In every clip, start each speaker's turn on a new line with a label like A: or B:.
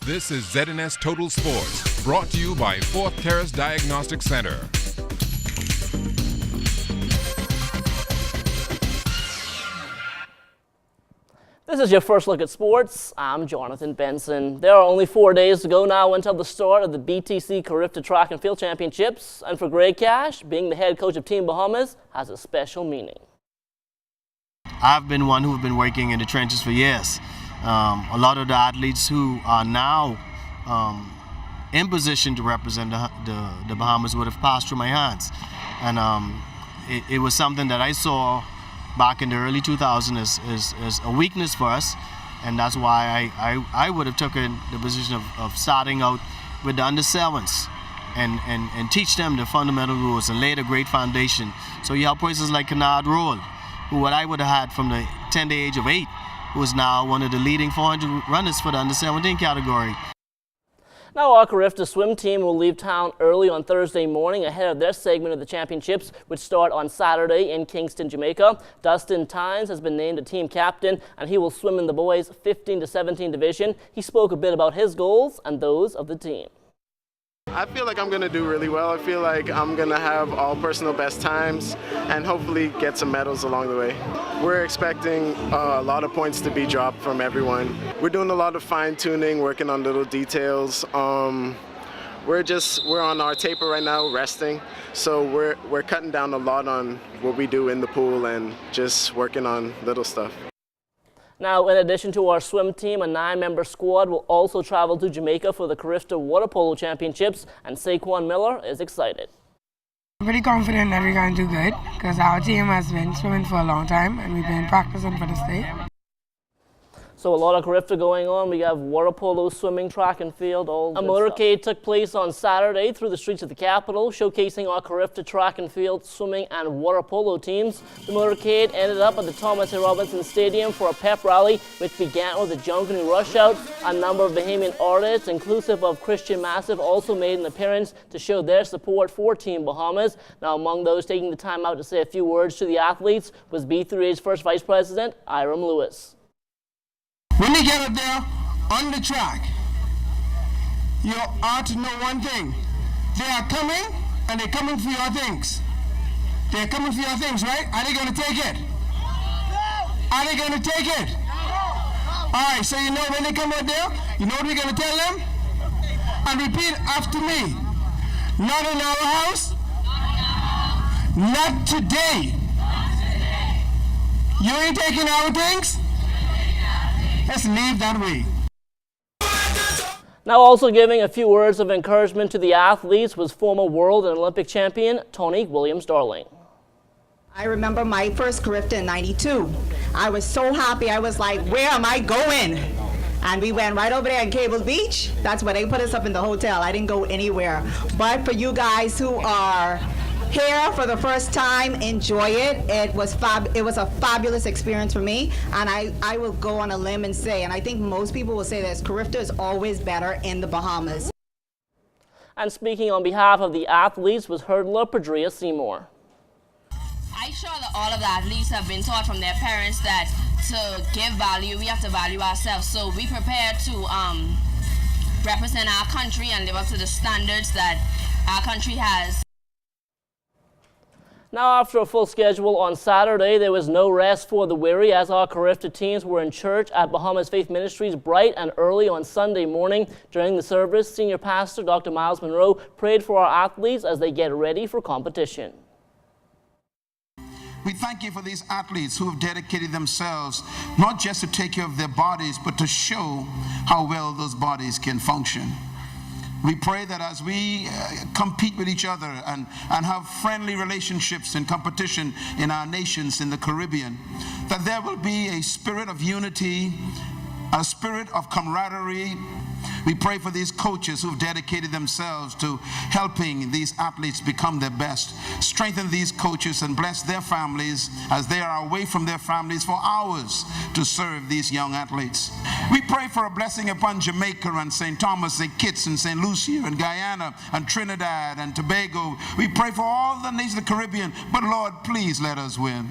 A: This is ZNS Total Sports, brought to you by Fourth Terrace Diagnostic Center.
B: This is your first look at sports. I'm Jonathan Benson. There are only 4 days to go now until the start of the BTC Carifta Track and Field Championships. And for Greg Cash, being the head coach of Team Bahamas has a special meaning.
C: I've been one who's been working in the trenches for years. A lot of the athletes who are now in position to represent the Bahamas would have passed through my hands. And it was something that I saw back in the early 2000s is a weakness for us, and that's why I would have taken the position of starting out with the under-7s and teach them the fundamental rules and laid a great foundation. So you have places like Kennard Roll, who what I would have had from the tender age of 8, who is now one of the leading 400 runners for the under-17 category.
B: Now our Carifta swim team will leave town early on Thursday morning ahead of their segment of the championships, which start on Saturday in Kingston, Jamaica. Dustin Tynes has been named a team captain, and he will swim in the boys' 15 to 17 division. He spoke a bit about his goals and those of the team.
D: I feel like I'm going to do really well. I feel like I'm going to have all personal best times and hopefully get some medals along the way. We're expecting a lot of points to be dropped from everyone. We're doing a lot of fine-tuning, working on little details. We're on our taper right now, resting. So we're cutting down a lot on what we do in the pool and just working on little stuff.
B: Now, in addition to our swim team, a 9-member squad will also travel to Jamaica for the Carifta Water Polo Championships, and Saquon Miller is excited.
E: I'm pretty confident that we're going to do good because our team has been swimming for a long time and we've been practicing for the state. So
B: a lot of Carifta going on. We have water polo, swimming, track and field, all a motorcade took place on Saturday through the streets of the capital, showcasing our Carifta track and field, swimming and water polo teams. The motorcade ended up at the Thomas A. Robinson Stadium for a pep rally, which began with a Junkanoo rush out. A number of Bahamian artists, inclusive of Christian Massive, also made an appearance to show their support for Team Bahamas. Now, among those taking the time out to say a few words to the athletes was B3A's first vice president, Iram Lewis.
F: When you get up there on the track, you ought to know one thing. They are coming, and they're coming for your things. They're coming for your things, right? Are they going to take it? Are they going to take it? All right, so you know when they come out there, you know what we're going to tell them? And repeat after me. Not in our house. Not today. You ain't taking our things? Let's leave that way.
B: Now also giving a few words of encouragement to the athletes was former world and Olympic champion Tony Williams-Darling.
G: I remember my first Carifta in '92. I was so happy. I was like, where am I going? And we went right over there in Cable Beach. That's where they put us up in the hotel. I didn't go anywhere. But for you guys who are here for the first time, enjoy it. It was a fabulous experience for me, and I will go on a limb and say, and I think most people will say this, Carifta is always better in the Bahamas.
B: And speaking on behalf of the athletes was hurdler Padria Seymour.
H: I'm sure that all of the athletes have been taught from their parents that to give value, we have to value ourselves. So we prepare to represent our country and live up to the standards that our country has.
B: Now, after a full schedule on Saturday, there was no rest for the weary as our Carifta teams were in church at Bahamas Faith Ministries bright and early on Sunday morning. During the service, Senior Pastor Dr. Miles Monroe prayed for our athletes as they get ready for competition.
I: We thank you for these athletes who have dedicated themselves not just to take care of their bodies, but to show how well those bodies can function. We pray that as we compete with each other and have friendly relationships and competition in our nations in the Caribbean, that there will be a spirit of unity, a spirit of camaraderie. We pray for these coaches who've dedicated themselves to helping these athletes become their best. Strengthen these coaches and bless their families as they are away from their families for hours to serve these young athletes. We pray for a blessing upon Jamaica and St. Thomas and Kitts and St. Lucia and Guyana and Trinidad and Tobago. We pray for all the nations of the Caribbean, but Lord, please let us win.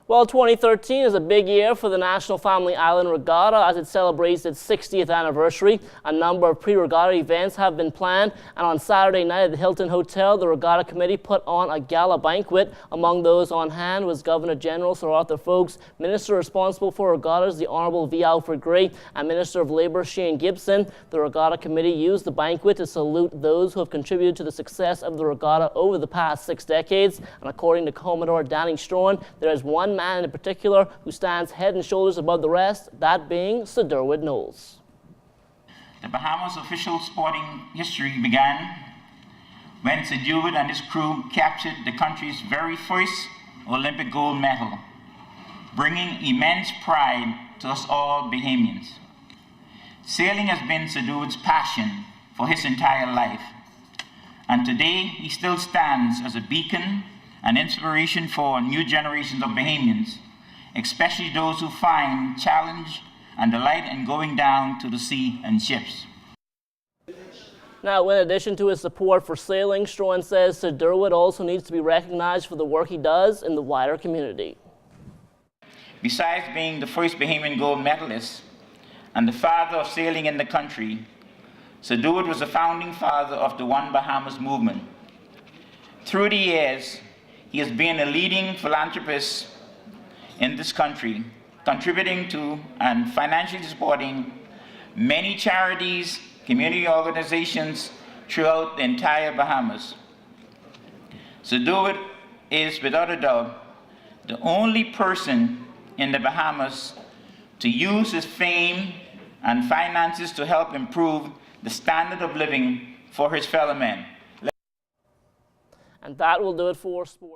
B: Well, 2013 is a big year for the National Family Island Regatta as it celebrates its 60th anniversary. A number of pre-regatta events have been planned, and on Saturday night at the Hilton Hotel, the Regatta Committee put on a gala banquet. Among those on hand was Governor General Sir Arthur Foulkes, Minister responsible for regattas, the Honourable V. Alfred Gray, and Minister of Labour Shane Gibson. The Regatta Committee used the banquet to salute those who have contributed to the success of the regatta over the past 6 decades. And according to Commodore Danny Strawn, there is one man in particular who stands head and shoulders above the rest, that being Sir Derwent Knowles.
J: The Bahamas' official sporting history began when Sir Derwent and his crew captured the country's very first Olympic gold medal, bringing immense pride to us all Bahamians. Sailing has been Sir Derwent's passion for his entire life, and today he still stands as a beacon and inspiration for new generations of Bahamians, especially those who find challenge and delight in going down to the sea in ships.
B: Now, in addition to his support for sailing, Strawn says Sir Derwent also needs to be recognized for the work he does in the wider community.
J: Besides being the first Bahamian gold medalist and the father of sailing in the country, Sir Derwent was the founding father of the One Bahamas movement. Through the years, he has been a leading philanthropist in this country, contributing to and financially supporting many charities, community organizations throughout the entire Bahamas. Sir Derwent is, without a doubt, the only person in the Bahamas to use his fame and finances to help improve the standard of living for his fellow men.
B: And that will do it for sports.